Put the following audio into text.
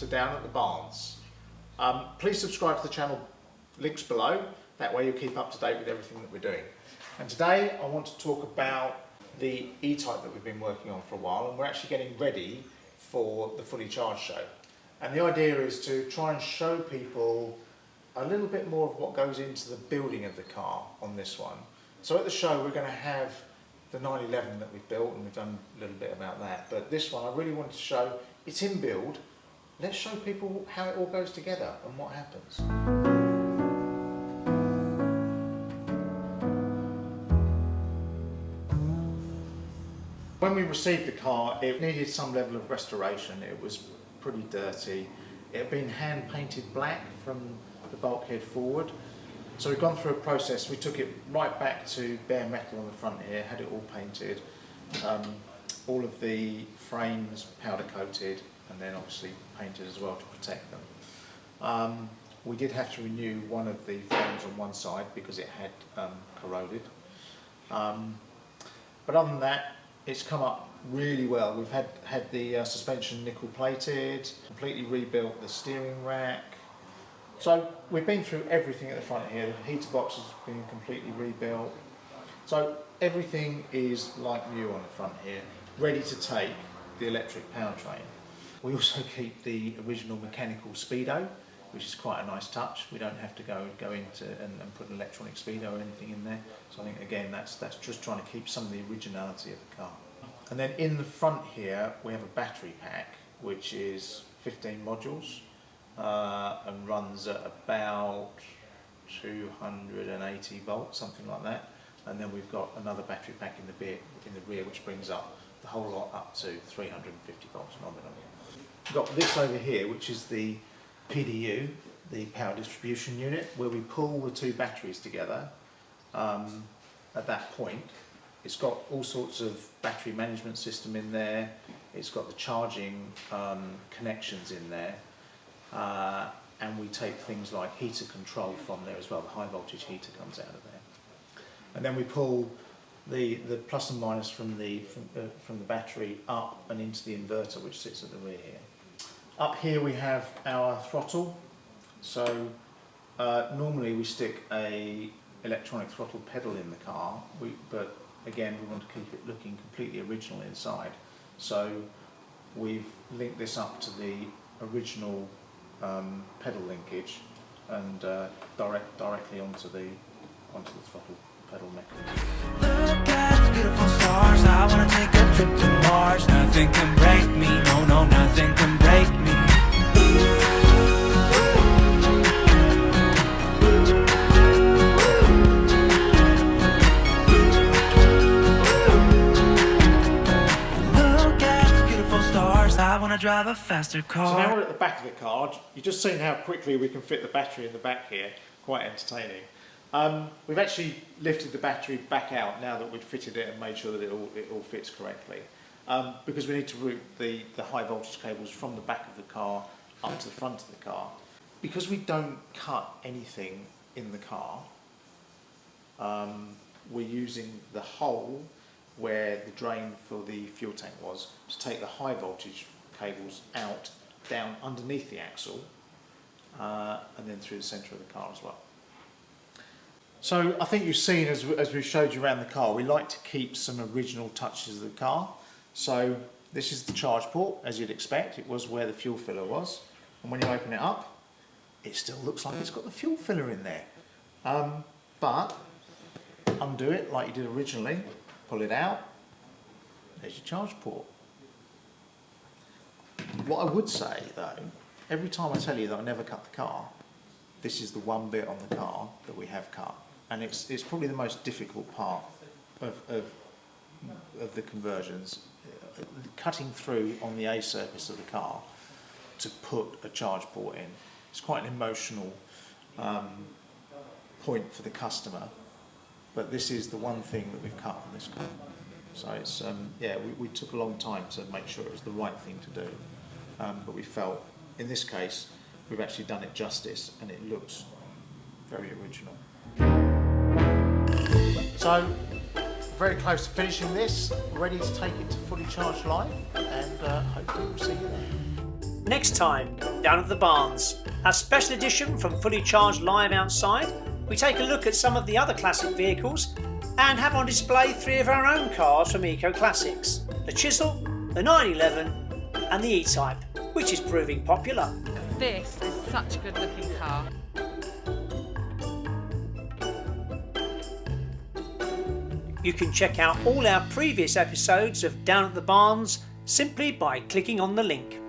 to down at the barns. Please subscribe to the channel, links below, that way you'll keep up to date with everything that we're doing. And today I want to talk about the E-Type that we've been working on for a while, and we're actually getting ready for the Fully Charged show. And the idea is to try and show people a little bit more of what goes into the building of the car on this one. So at the show we're going to have the 911 that we've built, and we've done a little bit about that. But this one I really wanted to show, it's in build. Let's show people how it all goes together and what happens. When we received the car, it needed some level of restoration. It was pretty dirty. It had been hand painted black from the bulkhead forward. So we've gone through a process. We took it right back to bare metal on the front here, had it all painted, all of the frames powder coated, and then obviously painted as well to protect them. We did have to renew one of the frames on one side because it had corroded. But other than that, it's come up really well. We've had the suspension nickel plated, completely rebuilt the steering rack. So we've been through everything at the front here. The heater box has been completely rebuilt. So everything is like new on the front here, ready to take the electric powertrain. We also keep the original mechanical speedo, which is quite a nice touch. We don't have to go into and put an electronic speedo or anything in there. So I think again that's just trying to keep some of the originality of the car. And then in the front here we have a battery pack which is 15 modules and runs at about 280 volts, something like that. And then we've got another battery pack in the rear which brings up the whole lot up to 350 volts nominally. We've got this over here which is the PDU, the power distribution unit, where we pull the two batteries together at that point. It's got all sorts of battery management system in there, it's got the charging connections in there, and we take things like heater control from there as well. The high voltage heater comes out of there. And then we pull the plus and minus from the battery up and into the inverter which sits at the rear here. Up here we have our throttle. So normally we stick a electronic throttle pedal in the car, but again we want to keep it looking completely original inside. So we've linked this up to the original pedal linkage and directly onto the throttle pedal mechanism. Look at the beautiful stars. I wanna take a trip to Mars. Nothing can break me. No, nothing can break me. Look at the beautiful stars. I wanna drive a faster car. So now we're at the back of the car. You've just seen how quickly we can fit the battery in the back here. Quite entertaining. We've actually lifted the battery back out now that we've fitted it and made sure that it all fits correctly. Because we need to route the high voltage cables from the back of the car up to the front of the car. Because we don't cut anything in the car, we're using the hole where the drain for the fuel tank was to take the high voltage cables out, down underneath the axle, and then through the centre of the car as well. So I think you've seen, as we've showed you around the car, we like to keep some original touches of the car. So this is the charge port, as you'd expect. It was where the fuel filler was. And when you open it up, it still looks like it's got the fuel filler in there. But undo it like you did originally, pull it out, there's your charge port. What I would say though, every time I tell you that I never cut the car, this is the one bit on the car that we have cut. And it's probably the most difficult part of the conversions, cutting through on the A surface of the car to put a charge port in. It's quite an emotional point for the customer, but this is the one thing that we've cut on this car. So it's yeah, we took a long time to make sure it was the right thing to do, but we felt in this case we've actually done it justice and it looks very original. So very close to finishing this, ready to take it to Fully Charged live, and hopefully we'll see you there. Next time, Down at the Barns, our special edition from Fully Charged Live Outside, we take a look at some of the other classic vehicles and have on display 3 of our own cars from Eco Classics, the Chisel, the 911 and the E-Type, which is proving popular. This is such a good looking car. You can check out all our previous episodes of Down at the Barns simply by clicking on the link.